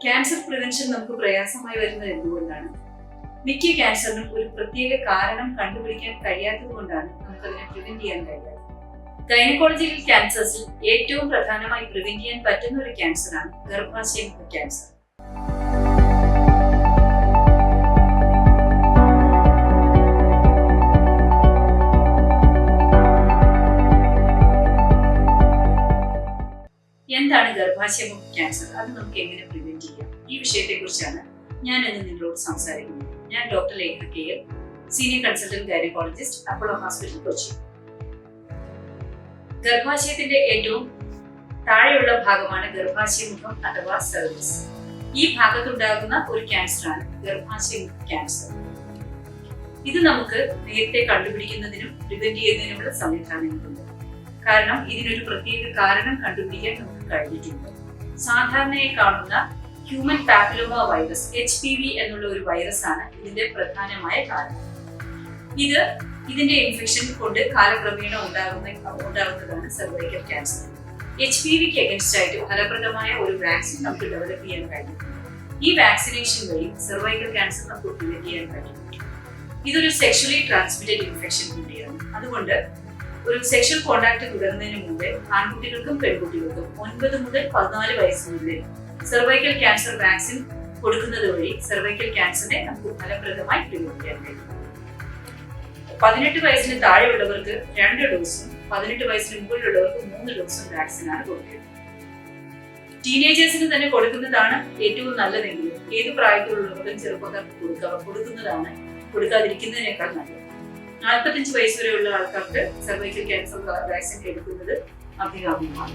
Cancer prevention നമുക്ക് പ്രയാസമായി വരുന്നത് എന്തുകൊണ്ടാണ്? മിക്ക ക്യാൻസറിനും ഒരു പ്രത്യേക കാരണം കണ്ടുപിടിക്കാൻ കഴിയാത്തത് കൊണ്ടാണ് നമുക്കതിനെ പ്രിവെന്റ് ചെയ്യാൻ കഴിയാത്തത്. ഗൈനക്കോളജിക്കൽ ക്യാൻസേഴ്സിൽ ഏറ്റവും പ്രധാനമായി പ്രിവെന്റ് ചെയ്യാൻ പറ്റുന്ന ഒരു ക്യാൻസറാണ് ഗർഭാശയമുഖ ക്യാൻസർ. എന്താണ് ഗർഭാശയമുഖ ക്യാൻസർ? അത് നമുക്ക് എങ്ങനെ പ്രിവെന്റ് ചെയ്യാം? ഈ വിഷയത്തെക്കുറിച്ചാണ് ഞാൻ ഇന്ന് നിങ്ങളോട് സംസാരിക്കുന്നത്. ഞാൻ doctor Lekha KL, senior consultant gynaecologist, Apollo hospital, Kochi. ഗർഭാശയത്തിന്റെ ഏറ്റവും താഴെയുള്ള ഭാഗമാണ് ഗർഭാശയമുഖം അഥവാ സെർവിക്സ്. ഈ ഭാഗത്തുണ്ടാകുന്ന ഒരു ക്യാൻസറാണ് ഗർഭാശയമുഖ ക്യാൻസർ. ഇത് നമുക്ക് നേരത്തെ കണ്ടുപിടിക്കുന്നതിനും പ്രിവെന്റ് ചെയ്യുന്നതിനുമുള്ള സംവിധാനങ്ങളുണ്ട്. കാരണം ഇതിനൊരു പ്രത്യേക കാരണം കണ്ടുപിടിക്കാൻ നമുക്ക് കഴിഞ്ഞിട്ടുണ്ട്. സാധാരണയായി കാണുന്ന ഹ്യൂമൻ പാപ്പിലോമ വൈറസ് HPV എന്നുള്ള ഒരു വൈറസ് ആണ് ഇതിന്റെ പ്രധാനമായ കാരണം. ഇതിന്റെ ഇൻഫെക്ഷൻ കൊണ്ട് കാലക്രമേണ ഉണ്ടാകുന്നതാണ് സർവൈക്കൽ ക്യാൻസർ. HPVക്ക് അഗൻസ്റ്റ് ആയിട്ട് ഫലപ്രദമായ ഒരു വാക്സിൻ നമുക്ക് ഡെവലപ്പ് ചെയ്യാൻ കഴിയും. ഈ വാക്സിനേഷൻ വഴി സർവൈക്കൽ ക്യാൻസർ നമുക്ക് പ്രിവെന്റ് ചെയ്യാൻ കഴിയും. ഇതൊരു സെക്ഷലി ട്രാൻസ്മിറ്റഡ് ഇൻഫെക്ഷൻ കൂടിയാണ്. അതുകൊണ്ട് ഒരു സെക്ഷൽ കോണ്ടാക്ട് തുടങ്ങുന്നതിന് മുമ്പേ ആൺകുട്ടികൾക്കും പെൺകുട്ടികൾക്കും 9 മുതൽ 14 വയസ്സിനുള്ളിൽ സർവൈക്കൽ ക്യാൻസർ വാക്സിൻ കൊടുക്കുന്നത് വഴി സർവൈക്കൽ ക്യാൻസറിനെ നമുക്ക് ഫലപ്രദമായി പ്രിവെന്റ് ചെയ്യാൻ കഴിയും. 18 വയസ്സിന് താഴെയുള്ളവർക്ക് 2 ഡോസും 18 വയസ്സിന് മുകളിലുള്ളവർക്ക് 3 ഡോസും വാക്സിനാണ് കൊടുക്കുന്നത്. ടീനേജേഴ്സിന് തന്നെ കൊടുക്കുന്നതാണ് ഏറ്റവും നല്ലതെങ്കിലും ഏത് പ്രായത്തിലുള്ളവർക്കും ചെറുപ്പക്കാർക്ക് കൊടുക്കുന്നതാണ് കൊടുക്കാതിരിക്കുന്നതിനേക്കാൾ നല്ലത്. 45 വയസ്സ് വരെയുള്ള ആൾക്കാർക്ക് സർവൈക്കൽ ക്യാൻസർ വാക്സിൻ എടുക്കുന്നത് അഭികാമ്യമാണ്.